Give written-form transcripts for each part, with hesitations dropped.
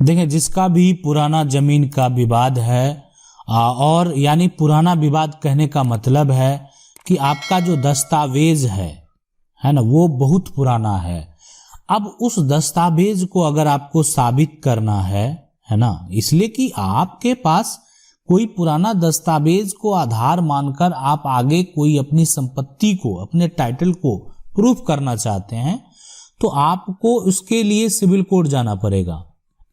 देखें, जिसका भी पुराना जमीन का विवाद है और यानी पुराना विवाद कहने का मतलब है कि आपका जो दस्तावेज है ना, वो बहुत पुराना है। अब उस दस्तावेज को अगर आपको साबित करना है ना, इसलिए कि आपके पास कोई पुराना दस्तावेज को आधार मानकर आप आगे कोई अपनी संपत्ति को, अपने टाइटल को प्रूफ करना चाहते हैं, तो आपको उसके लिए सिविल कोर्ट जाना पड़ेगा।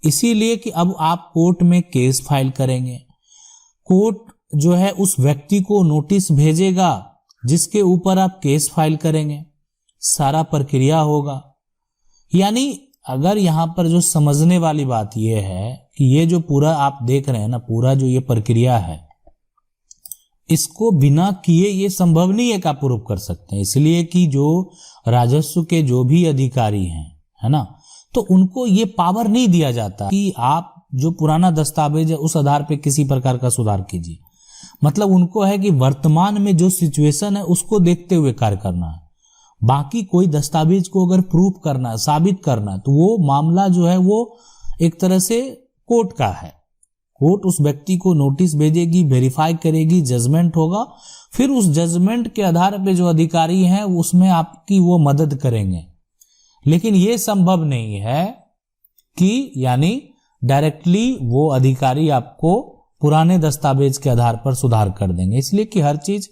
इसीलिए कि अब आप कोर्ट में केस फाइल करेंगे, कोर्ट जो है उस व्यक्ति को नोटिस भेजेगा जिसके ऊपर आप केस फाइल करेंगे, सारा प्रक्रिया होगा। यानी अगर यहां पर जो समझने वाली बात यह है कि ये जो पूरा आप देख रहे हैं ना, पूरा जो ये प्रक्रिया है, इसको बिना किए ये संभव नहीं है कि आप प्रूफ कर सकते हैं। इसलिए कि जो राजस्व के जो भी अधिकारी हैं, है ना, तो उनको ये पावर नहीं दिया जाता कि आप जो पुराना दस्तावेज है उस आधार पे किसी प्रकार का सुधार कीजिए। मतलब उनको है कि वर्तमान में जो सिचुएशन है उसको देखते हुए कार्य करना है। बाकी कोई दस्तावेज को अगर प्रूफ करना है, साबित करना है, तो वो मामला जो है वो एक तरह से कोर्ट का है। कोर्ट उस व्यक्ति को नोटिस भेजेगी, वेरीफाई करेगी, जजमेंट होगा, फिर उस जजमेंट के आधार पे जो अधिकारी हैं उसमें आपकी वो मदद करेंगे। लेकिन ये संभव नहीं है कि यानी डायरेक्टली वो अधिकारी आपको पुराने दस्तावेज के आधार पर सुधार कर देंगे। इसलिए कि हर चीज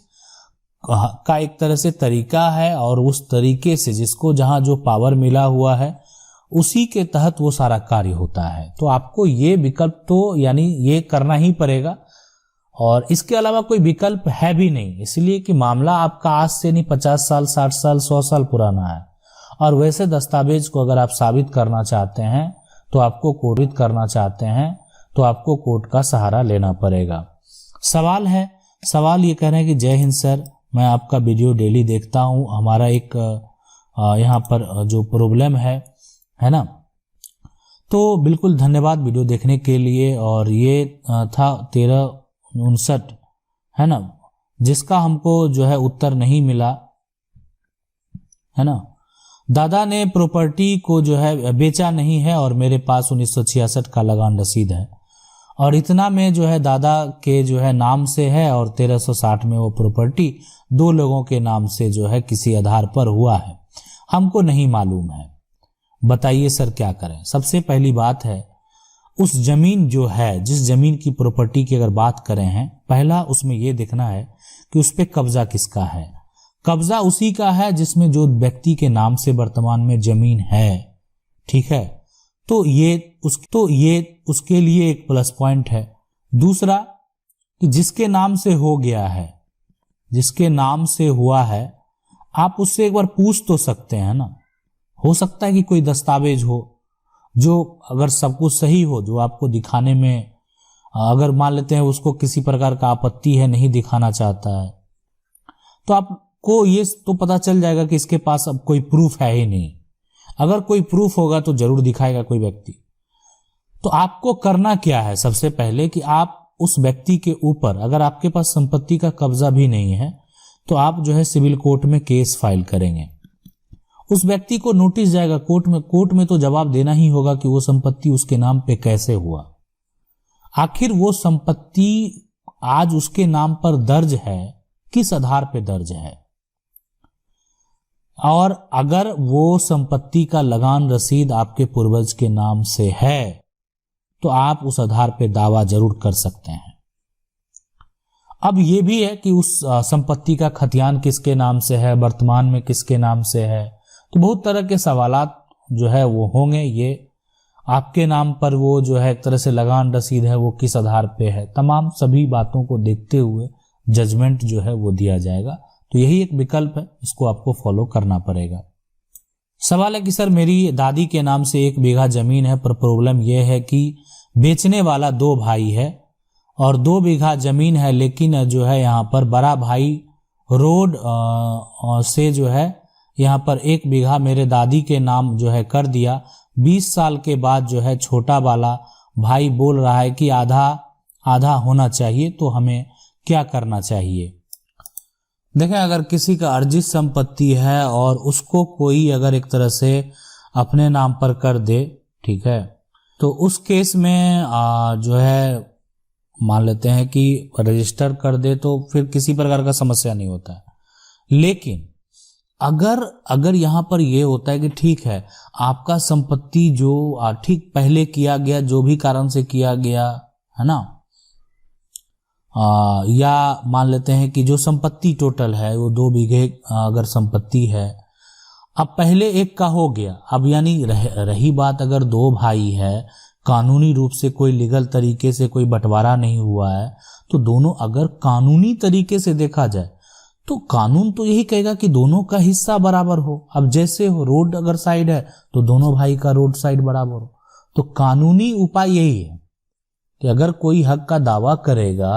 का एक तरह से तरीका है और उस तरीके से जिसको जहां जो पावर मिला हुआ है उसी के तहत वो सारा कार्य होता है। तो आपको ये विकल्प तो यानी ये करना ही पड़ेगा और इसके अलावा कोई विकल्प है भी नहीं। इसलिए कि मामला आपका आज से नहीं 50 साल, 60 साल, 100 साल पुराना है और वैसे दस्तावेज को अगर आप साबित करना चाहते हैं तो आपको कोर्ट करना चाहते हैं तो आपको कोर्ट का सहारा लेना पड़ेगा। सवाल ये कह रहे हैं कि जय हिंद सर, मैं आपका वीडियो डेली देखता हूं। हमारा एक यहाँ पर जो प्रॉब्लम है ना, तो बिल्कुल धन्यवाद वीडियो देखने के लिए। और ये था 1359 है ना, जिसका हमको जो है उत्तर नहीं मिला है ना। दादा ने प्रॉपर्टी को जो है बेचा नहीं है और मेरे पास 1966 का लगान रसीद है और इतना में जो है दादा के जो है नाम से है और 1360 में वो प्रॉपर्टी 2 लोगों के नाम से जो है किसी आधार पर हुआ है, हमको नहीं मालूम है, बताइए सर क्या करें। सबसे पहली बात है, उस जमीन जो है, जिस जमीन की प्रॉपर्टी की अगर बात करें हैं, पहला उसमें यह देखना है कि उस पर कब्जा किसका है। कब्जा उसी का है जिसमें जो व्यक्ति के नाम से वर्तमान में जमीन है, ठीक है। तो ये उसके लिए एक प्लस पॉइंट है। दूसरा कि जिसके नाम से हो गया है, जिसके नाम से हुआ है, आप उससे एक बार पूछ तो सकते हैं ना। हो सकता है कि कोई दस्तावेज हो जो अगर सब कुछ सही हो, जो आपको दिखाने में अगर मान लेते हैं उसको किसी प्रकार का आपत्ति है, नहीं दिखाना चाहता है, तो आपको ये तो पता चल जाएगा कि इसके पास अब कोई प्रूफ है ही नहीं। अगर कोई प्रूफ होगा तो जरूर दिखाएगा कोई व्यक्ति। तो आपको करना क्या है, सबसे पहले कि आप उस व्यक्ति के ऊपर, अगर आपके पास संपत्ति का कब्जा भी नहीं है, तो आप जो है सिविल कोर्ट में केस फाइल करेंगे। उस व्यक्ति को नोटिस जाएगा कोर्ट में तो जवाब देना ही होगा कि वो संपत्ति उसके नाम पे कैसे हुआ। आखिर वो संपत्ति आज उसके नाम पर दर्ज है, किस आधार पे दर्ज है, और अगर वो संपत्ति का लगान रसीद आपके पूर्वज के नाम से है तो आप उस आधार पे दावा जरूर कर सकते हैं। अब ये भी है कि उस संपत्ति का खतियान किसके नाम से है, वर्तमान में किसके नाम से है, तो बहुत तरह के सवालात जो है वो होंगे। ये आपके नाम पर वो जो है एक तरह से लगान रसीद है, वो किस आधार पे है, तमाम सभी बातों को देखते हुए जजमेंट जो है वो दिया जाएगा। तो यही एक विकल्प है, इसको आपको फॉलो करना पड़ेगा। सवाल है कि सर मेरी दादी के नाम से 1 बीघा जमीन है, पर प्रॉब्लम यह है कि बेचने वाला 2 भाई है और 2 बीघा जमीन है, लेकिन जो है यहाँ पर बड़ा भाई रोड से जो है यहाँ पर 1 बीघा मेरे दादी के नाम जो है कर दिया। 20 साल के बाद जो है छोटा वाला भाई बोल रहा है कि आधा आधा होना चाहिए, तो हमें क्या करना चाहिए। देखें, अगर किसी का अर्जित संपत्ति है और उसको कोई अगर एक तरह से अपने नाम पर कर दे, ठीक है, तो उस केस में जो है मान लेते हैं कि रजिस्टर कर दे तो फिर किसी प्रकार का समस्या नहीं होता है। लेकिन अगर यहाँ पर ये होता है कि ठीक है, आपका संपत्ति जो ठीक पहले किया गया, जो भी कारण से किया गया है ना, या मान लेते हैं कि जो संपत्ति टोटल है वो 2 बीघे अगर संपत्ति है, अब पहले एक का हो गया, अब यानी रही बात अगर 2 भाई है, कानूनी रूप से कोई लीगल तरीके से कोई बंटवारा नहीं हुआ है, तो दोनों अगर कानूनी तरीके से देखा जाए तो कानून तो यही कहेगा कि दोनों का हिस्सा बराबर हो। अब जैसे हो रोड अगर साइड है तो दोनों भाई का रोड साइड बराबर हो। तो कानूनी उपाय यही है कि अगर कोई हक का दावा करेगा,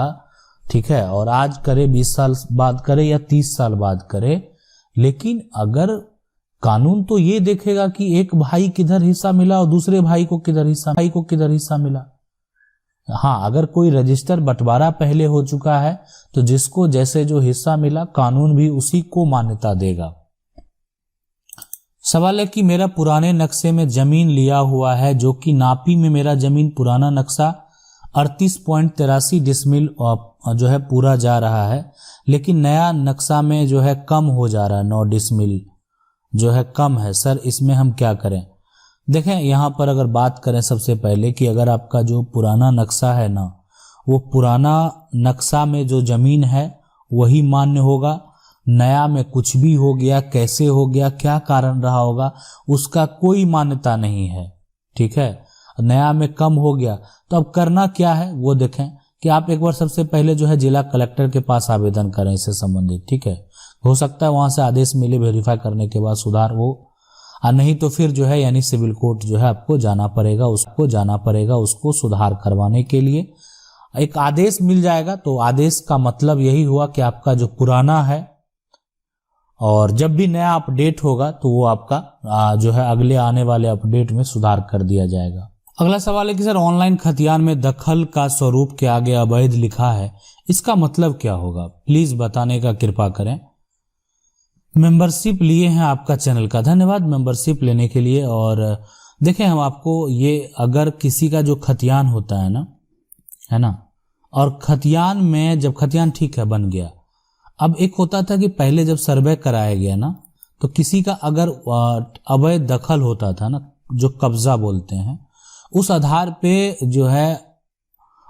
ठीक है, और आज करे 20 साल बाद करे या 30 साल बाद करे, लेकिन अगर कानून तो ये देखेगा कि एक भाई किधर हिस्सा मिला और दूसरे भाई को किधर हिस्सा मिला। हाँ, अगर कोई रजिस्टर बंटवारा पहले हो चुका है तो जिसको जैसे जो हिस्सा मिला कानून भी उसी को मान्यता देगा। सवाल है कि मेरा पुराने नक्शे में जमीन लिया हुआ है, जो कि नापी में मेरा जमीन पुराना नक्शा 38.83 डिसमिल जो है पूरा जा रहा है, लेकिन नया नक्शा में जो है कम हो जा रहा है, 9 डिसमिल जो है कम है। सर इसमें हम क्या करें? देखें, यहाँ पर अगर बात करें सबसे पहले कि अगर आपका जो पुराना नक्शा है ना, वो पुराना नक्शा में जो जमीन है वही मान्य होगा। नया में कुछ भी हो गया, कैसे हो गया, क्या कारण रहा होगा, उसका कोई मान्यता नहीं है। ठीक है, नया में कम हो गया तो अब करना क्या है वो देखें कि आप एक बार सबसे पहले जो है जिला कलेक्टर के पास आवेदन करें इससे संबंधित। ठीक है, हो सकता है वहां से आदेश मिले, वेरीफाई करने के बाद सुधार हो, नहीं तो फिर जो है यानी सिविल कोर्ट जो है आपको जाना पड़ेगा उसको सुधार करवाने के लिए। एक आदेश मिल जाएगा तो आदेश का मतलब यही हुआ कि आपका जो पुराना है, और जब भी नया अपडेट होगा तो वो आपका जो है अगले आने वाले अपडेट में सुधार कर दिया जाएगा। अगला सवाल है कि सर ऑनलाइन खतियान में दखल का स्वरूप के आगे अवैध लिखा है, इसका मतलब क्या होगा? प्लीज बताने का कृपा करें। मेंबरशिप लिए हैं आपका चैनल का धन्यवाद मेंबरशिप लेने के लिए। और देखें, हम आपको ये अगर किसी का जो खतियान होता है ना, और खतियान में जब खतियान ठीक है बन गया, अब एक होता था कि पहले जब सर्वे कराया गया ना, तो किसी का अगर अवैध दखल होता था ना, जो कब्जा बोलते हैं, उस आधार पे जो है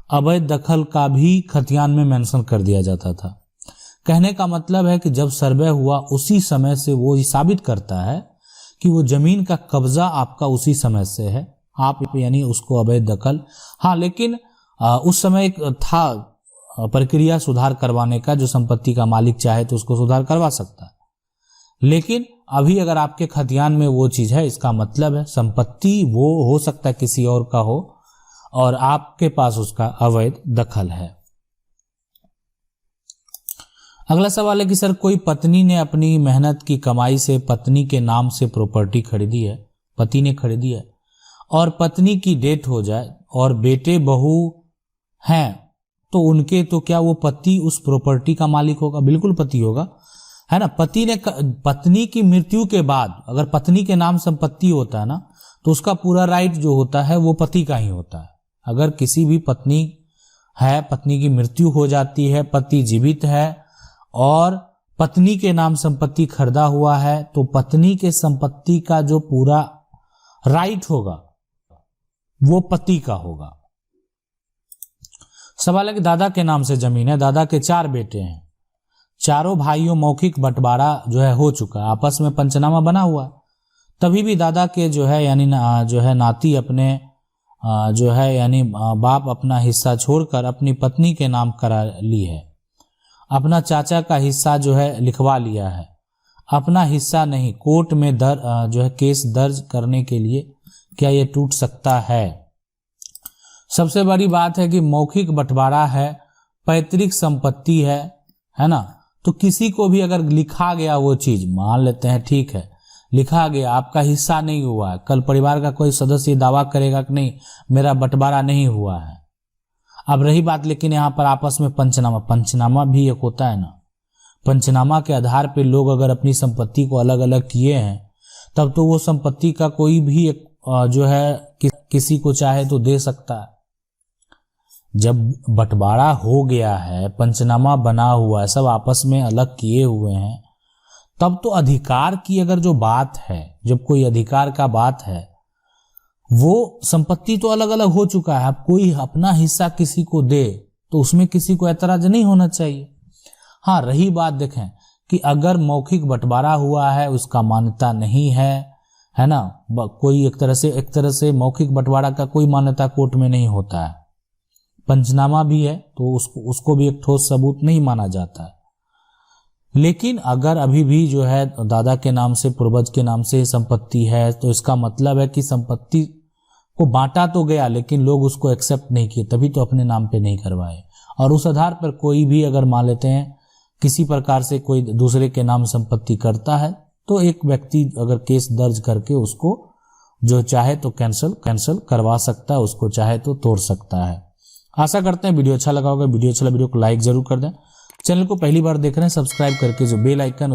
अवैध दखल का भी खतियान में मेंशन कर दिया जाता था। कहने का मतलब है कि जब सर्वे हुआ उसी समय से वो साबित करता है कि वो जमीन का कब्जा आपका उसी समय से है, आप यानी उसको अवैध दखल। हाँ, लेकिन उस समय एक था प्रक्रिया सुधार करवाने का, जो संपत्ति का मालिक चाहे तो उसको सुधार करवा सकता है। लेकिन अभी अगर आपके खतियान में वो चीज है, इसका मतलब है संपत्ति वो हो सकता है किसी और का हो और आपके पास उसका अवैध दखल है। अगला सवाल है कि सर कोई पत्नी ने अपनी मेहनत की कमाई से पत्नी के नाम से प्रॉपर्टी खरीदी है, पति ने खरीदी है, और पत्नी की डेथ हो जाए और बेटे बहू हैं, तो उनके तो क्या वो पति उस प्रॉपर्टी का मालिक होगा? बिल्कुल पति होगा, है ना। पत्नी की मृत्यु के बाद अगर पत्नी के नाम संपत्ति होता है ना, तो उसका पूरा राइट जो होता है वो पति का ही होता है। अगर किसी भी पत्नी है, पत्नी की मृत्यु हो जाती है, पति जीवित है और पत्नी के नाम संपत्ति खरीदा हुआ है, तो पत्नी के संपत्ति का जो पूरा राइट होगा वो पति का होगा। सवाल है कि दादा के नाम से जमीन है, दादा के 4 बेटे हैं, चारों भाइयों मौखिक बंटवारा जो है हो चुका है, आपस में पंचनामा बना हुआ, तभी भी दादा के जो है यानी जो है नाती अपने जो है यानी बाप अपना हिस्सा छोड़कर अपनी पत्नी के नाम करा ली है, अपना चाचा का हिस्सा जो है लिखवा लिया है, अपना हिस्सा नहीं, कोर्ट में जो है केस दर्ज करने के लिए क्या ये टूट सकता है? सबसे बड़ी बात है कि मौखिक बंटवारा है, पैतृक संपत्ति है ना, तो किसी को भी अगर लिखा गया वो चीज, मान लेते हैं ठीक है लिखा गया, आपका हिस्सा नहीं हुआ है, कल परिवार का कोई सदस्य दावा करेगा कि नहीं मेरा बंटवारा नहीं हुआ है। अब रही बात लेकिन यहाँ पर आपस में पंचनामा भी एक होता है ना, पंचनामा के आधार पे लोग अगर अपनी संपत्ति को अलग अलग किए हैं, तब तो वो संपत्ति का कोई भी एक जो है किसी को चाहे तो दे सकता है। जब बंटवारा हो गया है, पंचनामा बना हुआ है, सब आपस में अलग किए हुए हैं, तब तो अधिकार की अगर जो बात है, जब कोई अधिकार का बात है, वो संपत्ति तो अलग अलग हो चुका है। अब कोई अपना हिस्सा किसी को दे तो उसमें किसी को ऐतराज नहीं होना चाहिए। हाँ, रही बात देखें कि अगर मौखिक बंटवारा हुआ है, उसका मान्यता नहीं है ना, कोई एक तरह से मौखिक बंटवारा का कोई मान्यता कोर्ट में नहीं होता है। पंचनामा भी है तो उसको भी एक ठोस सबूत नहीं माना जाता है। लेकिन अगर अभी भी जो है दादा के नाम से, पूर्वज के नाम से संपत्ति है, तो इसका मतलब है कि संपत्ति को बांटा तो गया लेकिन लोग उसको एक्सेप्ट नहीं किए, तभी तो अपने नाम पे नहीं करवाए। और उस आधार पर कोई भी अगर मान लेते हैं किसी प्रकार से कोई दूसरे के नाम संपत्ति करता है, तो एक व्यक्ति अगर केस दर्ज करके उसको जो चाहे तो कैंसिल करवा सकता है, उसको चाहे तो तोड़ सकता है। आशा करते हैं वीडियो अच्छा लगा होगा। वीडियो अच्छा लगा वीडियो को लाइक जरूर कर दें। चैनल को पहली बार देख रहे हैं, सब्सक्राइब करके जो बेल आइकन